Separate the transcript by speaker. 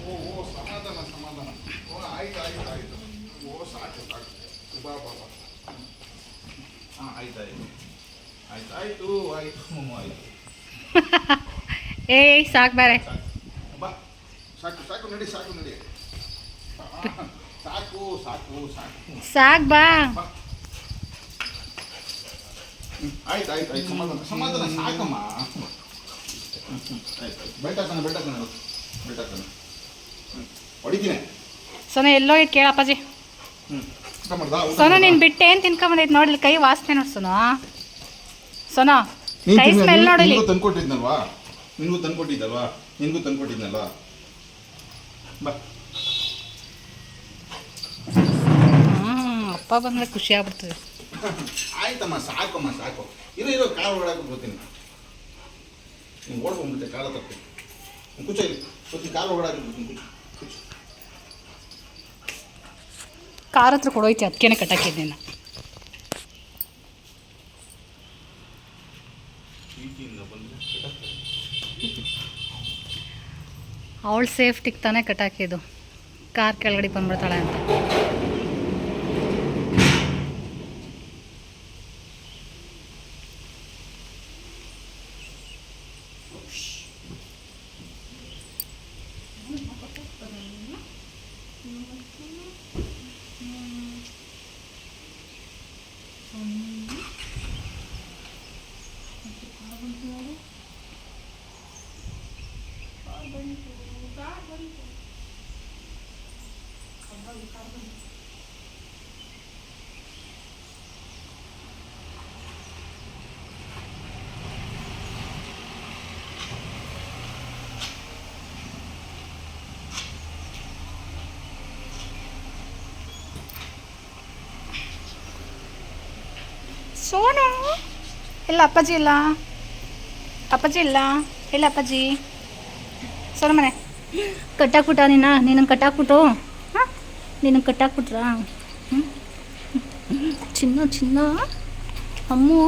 Speaker 1: ಓ ಓ ಸಮಾಧಾನ ಸಮಾಧಾನ. ಓ ಆಯ್ತು ಆಯ್ತು ಆಯ್ತು. ಓ ಸಾಕು ಸಾಕು. ಬಾ ಬಾ ಬಾ. ಹಾಂ ಆಯ್ತು ಆಯ್ತು ಆಯ್ತು ಆಯ್ತು ಆಯ್ತು ಆಯ್ತು.
Speaker 2: ಏಯ್ ಸಾಕು ಬೇರೆ
Speaker 1: ಬಾ ಸಾಕು ಸಾಕು ನಡಿ ಸಾಕು ನಡಿ. ಸಾಕು ಸಾಕು ಸಾಕು
Speaker 2: ಸಾಕು ಬಾ.
Speaker 1: ಆಯ್ತು ಆಯ್ತು ಆಯ್ತು ಸಮಾಧಾನ ಸಮಾಧಾನ ಸಾಕಮ್ಮ. ಆಯ್ತು ಆಯ್ತು ಬೆಲ್ಟಾಕಣ ಬೆಲ್ಟಾಕಣ ಬೆಲ್ಟಾಕಣ. ಹೊಡಿತೀನಿ.
Speaker 2: ಸೋನ ಎಲ್ಲೋ ಇಟ್ಟು ಕೇಳ ಅಪ್ಪಾಜಿ. ಸೋನ ನೀನು ಬಿಟ್ಟು ಏನು ತಿನ್ಕೊಂಬಂದೈತೆ ನೋಡಲಿ, ಕೈ ವಾಸನೆ ನೋಡಿ ಸೋನ. ಸೋನ ಕೈ ಸ್ಮೆಲ್ ನೋಡಲಿ.
Speaker 1: ತಂದ್ಕೊಟ್ಟಿದ್ನಲ್ವಾ, ನಿನಗೂ ತಂದ್ಕೊಟ್ಟಿದ್ದಲ್ವಾ, ನಿನಗೂ ತಂದ್ಕೊಟ್ಟಿದ್ನಲ್ವಾ. ಬಾ.
Speaker 2: ಅಪ್ಪ ಬಂದರೆ ಖುಷಿ ಆಗ್ಬಿಡ್ತದೆ.
Speaker 1: ಆಯ್ತಮ್ಮ ಸಾಕಮ್ಮ ಸಾಕು. ಇರೋ ಕಾಲು ಒಳಗೆ ಬರ್ತೀನಿ. ನೀನು ಓಡ್ಕೊಂಡ್ಬಿಟ್ಟೆ ಕಾಲ ತಪ್ಪಿ. ಕುಚ್ಚ ಇಲ್ಲಿ ಕುಚ್ಚಿ ಕಾಲು ಒಳಗೆ ಬರ್ತೀನಿ.
Speaker 2: ಕಾರ್ ಹತ್ರ ಕೊಡೋಯ್ತಿ, ಅದಕ್ಕೇನೆ ಕಟ್ಟಾಕಿದ್ದೆ ನಾನು. ಅವಳ ಸೇಫ್ಟಿಗೆ ತಾನೇ ಕಟ್ಟಾಕಿದ್ದು, ಕಾರ್ ಕೆಳಗಡೆ ಬಂದ್ಬಿಡ್ತಾಳೆ ಅಂತ. ಸೋನು ಇಲ್ಲ, ಅಪ್ಪಾಜಿ ಇಲ್ಲ, ಅಪ್ಪಾಜಿ ಇಲ್ಲ, ಇಲ್ಲ ಅಪ್ಪಾಜಿ. ಸೋನು ಮನೆ ಕಟ್ಟಾಕ್ಬಿಟ್ಟ ನೀನು ಕಟ್ಟಾಕ್ಬಿಟ್ಟು. ಹಾಂ ನೀನು ಕಟ್ಟಾಕ್ಬಿಟ್ರಾ? ಚಿನ್ನ ಚಿನ್ನ ಅಮ್ಮು.